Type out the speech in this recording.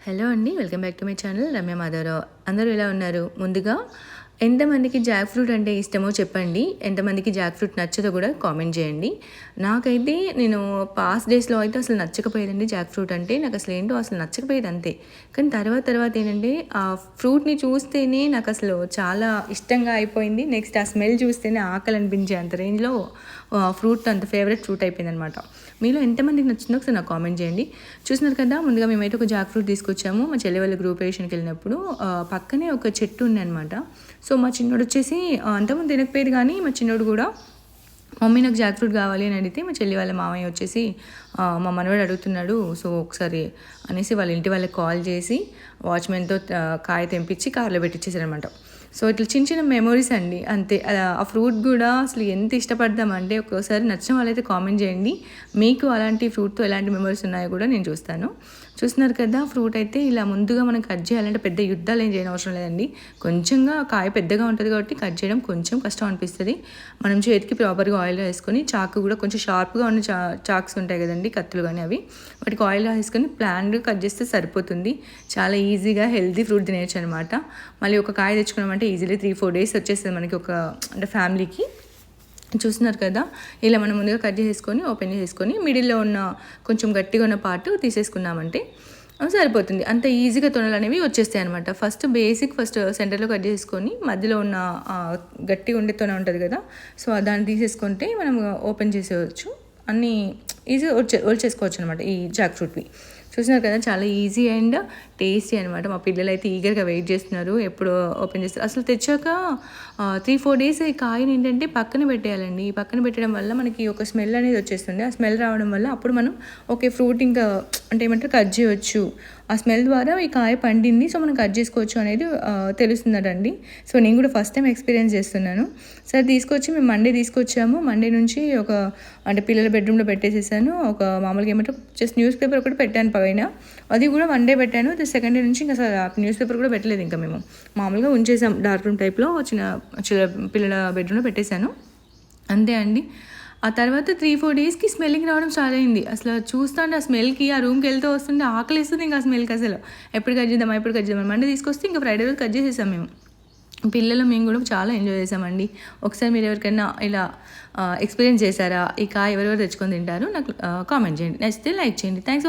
Hello అండి, welcome back to my channel Ramya Madhavarao. అందరూ ఎలా ఉన్నారు? ముందుగా ఎంతమందికి జాక్ ఫ్రూట్ అంటే ఇష్టమో చెప్పండి. ఎంతమందికి జాక్ ఫ్రూట్ నచ్చదో కూడా కామెంట్ చేయండి. నాకైతే నేను పాస్ట్ డేస్లో అయితే అసలు నచ్చకపోయేదండి జాక్ ఫ్రూట్ అంటే. నాకు అసలు ఏంటో అసలు నచ్చకపోయేది అంతే. కానీ తర్వాత ఏంటంటే ఆ ఫ్రూట్ని చూస్తేనే నాకు అసలు చాలా ఇష్టంగా అయిపోయింది. నెక్స్ట్ ఆ స్మెల్ చూస్తేనే ఆకలి అనిపించే అంత రేంజ్లో ఫ్రూట్ అంత ఫేవరెట్ ఫ్రూట్ అయిపోయింది అనమాట. మీలో ఎంతమందికి నచ్చిందో ఒకసారి నాకు కామెంట్ చేయండి. చూసినారు కదా, ముందుగా మేమైతే ఒక జాక్ ఫ్రూట్ తీసుకొచ్చాము. మా చెల్లి వాళ్ళ గ్రూపేషన్కి వెళ్ళినప్పుడు పక్కనే ఒక చెట్టు ఉంది అనమాట. సో మా చిన్నోడు వచ్చేసి అంతకుముందు తినకపోయేది, కానీ మా చిన్నోడు కూడా మమ్మీ నాకు జాక్ ఫ్రూట్ కావాలి అని అడిగితే మా చెల్లి వాళ్ళ మామయ్య వచ్చేసి మా మనవాడు అడుగుతున్నాడు, సో ఒకసారి అనేసి వాళ్ళ ఇంటి వాళ్ళకి కాల్ చేసి వాచ్మెన్తో కాయ తెంపించి కార్లో పెట్టించేసారనమాట. సో ఇట్లా చిన్న చిన్న మెమొరీస్ అండి, అంతే. ఆ ఫ్రూట్ కూడా అసలు ఎంత ఇష్టపడదామంటే ఒక్కోసారి నచ్చిన వాళ్ళైతే కామెంట్ చేయండి. మీకు అలాంటి ఫ్రూట్తో ఎలాంటి మెమొరీస్ ఉన్నాయో కూడా నేను చూస్తాను. చూస్తున్నారు కదా, ఫ్రూట్ అయితే ఇలా ముందుగా మనం కట్ చేయాలంటే పెద్ద యుద్ధాలు ఏం చేయడం అవసరం లేదండి. కొంచెంగా కాయ పెద్దగా ఉంటుంది కాబట్టి కట్ చేయడం కొంచెం కష్టం అనిపిస్తుంది. మనం చేతికి ప్రాపర్గా ఆయిల్ వేసుకొని, చాకు కూడా కొంచెం షార్ప్గా ఉన్న చాక్స్ ఉంటాయి కదండి, కత్తులు కానీ, అవి వాటికి ఆయిల్ వేసుకొని ప్లాన్గా కట్ చేస్తే సరిపోతుంది. చాలా ఈజీగా హెల్తీ ఫ్రూట్ తినేయచ్చు అనమాట. మళ్ళీ ఒక కాయ తెచ్చుకున్నామంటే ఈజీలీ 3-4 days వచ్చేస్తుంది మనకి, అంటే ఫ్యామిలీకి. చూస్తున్నారు కదా, ఇలా మనం ముందుగా కట్ చేసుకొని ఓపెన్ చేసుకొని మిడిల్లో ఉన్న కొంచెం గట్టిగా ఉన్న పార్ట్ తీసేసుకున్నామంటే సరిపోతుంది. అంత ఈజీగా తొనలు అనేవి వచ్చేస్తాయి అనమాట. ఫస్ట్ సెంటర్లో కట్ చేసుకొని మధ్యలో ఉన్న గట్టిగా ఉండే తొన ఉంటుంది కదా, సో దాన్ని తీసేసుకుంటే మనం ఓపెన్ చేసేవచ్చు. అన్నీ ఈజీగా వచ్చేసుకోవచ్చు అనమాట ఈ జాక్ ఫ్రూట్వి. చూసినారు కదా, చాలా ఈజీ అండ్ టేస్టీ అనమాట. మా పిల్లలు అయితే ఈగర్గా వెయిట్ చేస్తున్నారు, ఎప్పుడు ఓపెన్ చేస్తారు. అసలు తెచ్చాక 3-4 days ఈ కాయని ఏంటంటే పక్కన పెట్టేయాలండి. పక్కన పెట్టడం వల్ల మనకి ఒక స్మెల్ అనేది వచ్చేస్తుంది. ఆ స్మెల్ రావడం వల్ల అప్పుడు మనం ఫ్రూట్ ఇంకా అంటే ఏమంటారు కట్ చేయవచ్చు. ఆ స్మెల్ ద్వారా ఈ కాయ పండింది, సో మనం కట్ చేసుకోవచ్చు అనేది తెలుస్తుందటండి. సో నేను కూడా ఫస్ట్ టైం ఎక్స్పీరియన్స్ చేస్తున్నాను. సరే తీసుకొచ్చి మేము మండే తీసుకొచ్చాము. మండే నుంచి అంటే పిల్లల బెడ్రూమ్లో పెట్టేసేసాను. మామూలుగా ఏమంటే జస్ట్ న్యూస్ పేపర్ ఒకటి పెట్టాను పైన, అది కూడా 1 day పెట్టాను. సెకండ్ డే నుంచి ఇంకా న్యూస్ పేపర్ కూడా పెట్టలేదు. ఇంకా మేము మామూలుగా ఉంచేసాం, డార్క్ రూమ్ టైప్లో పిల్లల బెడ్రూమ్లో పెట్టేశాను, అంతే అండి. ఆ తర్వాత 3-4 daysకి స్మెల్లింగ్ రావడం స్టార్ట్ అయింది. అసలు చూస్తుంటే ఆ స్మెల్కి ఆ రూమ్కి వెళ్తూ వస్తుంటే ఆకలి వేస్తుంది. ఇంకా ఆ స్మెల్కి అసలు ఎప్పుడు కట్ చేద్దాం మండే తీసుకొస్తే ఇంకా ఫ్రైడే రోజు కట్ చేసేసాం మేము. మేము కూడా చాలా ఎంజాయ్ చేసామండి. ఒకసారి మీరు ఎవరికైనా ఇలా ఎక్స్పీరియన్స్ చేశారా? ఈ కాయ ఎవరెవరు తెచ్చుకొని తింటారు నాకు కామెంట్ చేయండి. నచ్చితే లైక్ చేయండి. థ్యాంక్స్.